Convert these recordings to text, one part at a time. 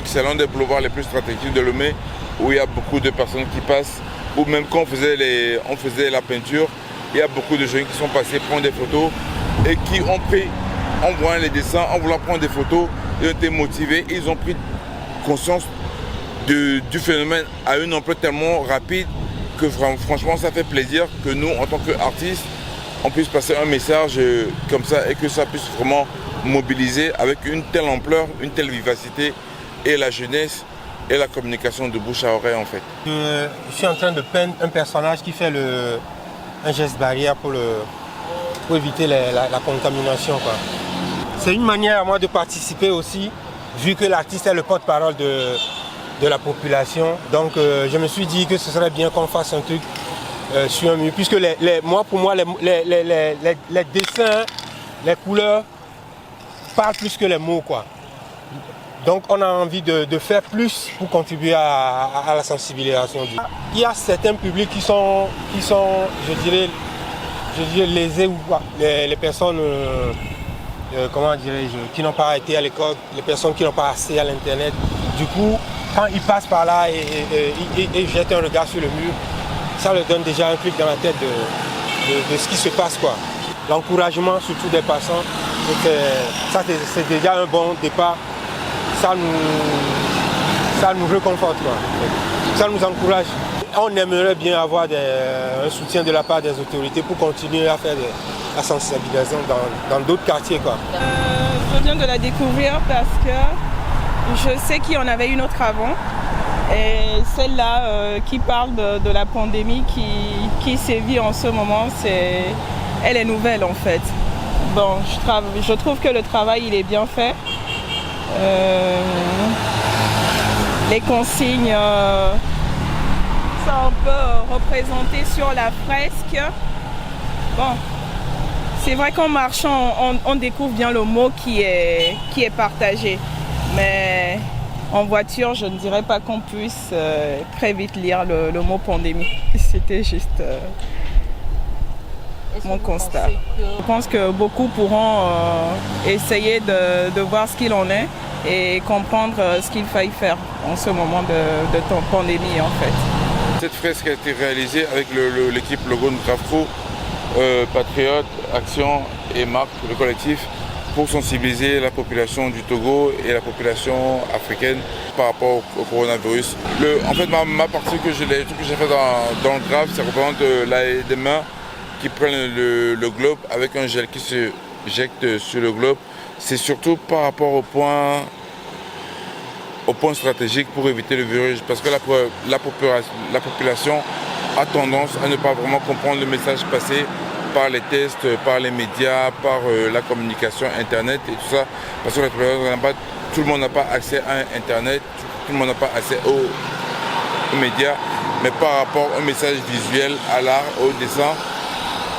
C'est l'un des boulevards les plus stratégiques de Lomé où il y a beaucoup de personnes qui passent, ou même quand on faisait la peinture, il y a beaucoup de jeunes qui sont passés prendre des photos et qui ont pris, en voyant les dessins, en voulant prendre des photos, ils ont été motivés, ils ont pris conscience du phénomène à une ampleur tellement rapide que franchement ça fait plaisir que nous en tant qu'artistes on puisse passer un message comme ça et que ça puisse vraiment mobiliser avec une telle ampleur, une telle vivacité et la jeunesse et la communication de bouche à oreille en fait. Je suis en train de peindre un personnage qui fait un geste barrière pour éviter la contamination. C'est une manière à moi de participer aussi, vu que l'artiste est le porte-parole de la population. Donc je me suis dit que ce serait bien qu'on fasse un truc sur un mur, puisque pour moi, les dessins, les couleurs parlent plus que les mots, quoi. Donc on a envie de faire plus pour contribuer à la sensibilisation. Il y a certains publics qui sont je dirais lésés ou quoi. Les personnes, comment dirais-je, qui n'ont pas été à l'école, les personnes qui n'ont pas accès à l'internet. Du coup, quand ils passent par là et jettent un regard sur le mur, ça leur donne déjà un clic dans la tête de ce qui se passe, quoi. L'encouragement surtout des passants, c'est déjà un bon départ. Ça nous réconforte, quoi. Ça nous encourage. On aimerait bien avoir un soutien de la part des autorités pour continuer à faire la sensibilisation dans d'autres quartiers, quoi. Je viens de la découvrir parce que je sais qu'il y en avait une autre avant. Et celle-là qui parle de la pandémie qui sévit en ce moment, elle est nouvelle en fait. Bon, je trouve que le travail il est bien fait. Les consignes sont un peu représentées sur la fresque. Bon, c'est vrai qu'en marchant, on découvre bien le mot qui est partagé. Mais en voiture, je ne dirais pas qu'on puisse très vite lire le mot pandémie. C'était juste mon constat. Je pense que beaucoup pourront essayer de voir ce qu'il en est et comprendre ce qu'il faille faire en ce moment de pandémie en fait. Cette fresque a été réalisée avec l'équipe Logo de Grafco, Patriote, Action et Marc, le collectif, pour sensibiliser la population du Togo et la population africaine par rapport au coronavirus. En fait, ma partie que j'ai fait dans le graphe, ça représente des mains qui prennent le globe avec un gel qui se jette sur le globe. C'est surtout par rapport au point stratégique pour éviter le virus, parce que la population a tendance à ne pas vraiment comprendre le message passé par les tests, par les médias, par la communication internet et tout ça, parce que tout le monde n'a pas accès à internet, tout le monde n'a pas accès aux médias, mais par rapport au message visuel, à l'art, au dessin,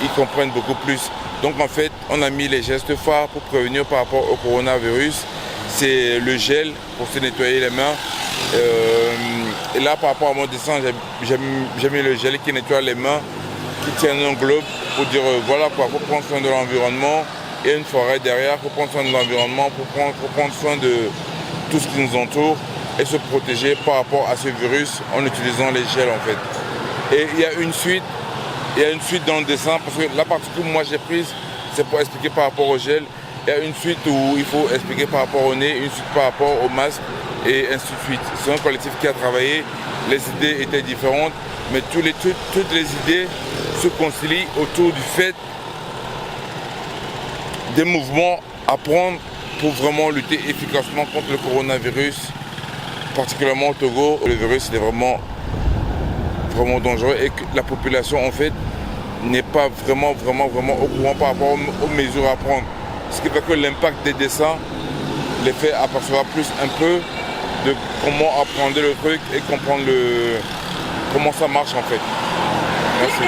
ils comprennent beaucoup plus. Donc en fait, on a mis les gestes phares pour prévenir par rapport au coronavirus. C'est le gel pour se nettoyer les mains. Et là, par rapport à mon dessin, j'ai mis le gel qui nettoie les mains, qui tient un globe pour dire voilà quoi, il faut prendre soin de l'environnement et une forêt derrière, il faut prendre soin de l'environnement, pour prendre soin de tout ce qui nous entoure et se protéger par rapport à ce virus en utilisant les gels en fait. Et il y a une suite dans le dessin, parce que la partie que moi j'ai prise, c'est pour expliquer par rapport au gel. Il y a une suite où il faut expliquer par rapport au nez, une suite par rapport au masque et ainsi de suite. C'est un collectif qui a travaillé, les idées étaient différentes, mais toutes les idées se concilient autour du fait des mouvements à prendre pour vraiment lutter efficacement contre le coronavirus, particulièrement au Togo. Le virus est vraiment dangereux et que la population en fait n'est pas vraiment au courant par rapport aux mesures à prendre. Ce qui fait que l'impact des dessins les fait apercevoir plus un peu de comment apprendre le truc et comprendre comment ça marche en fait. Merci.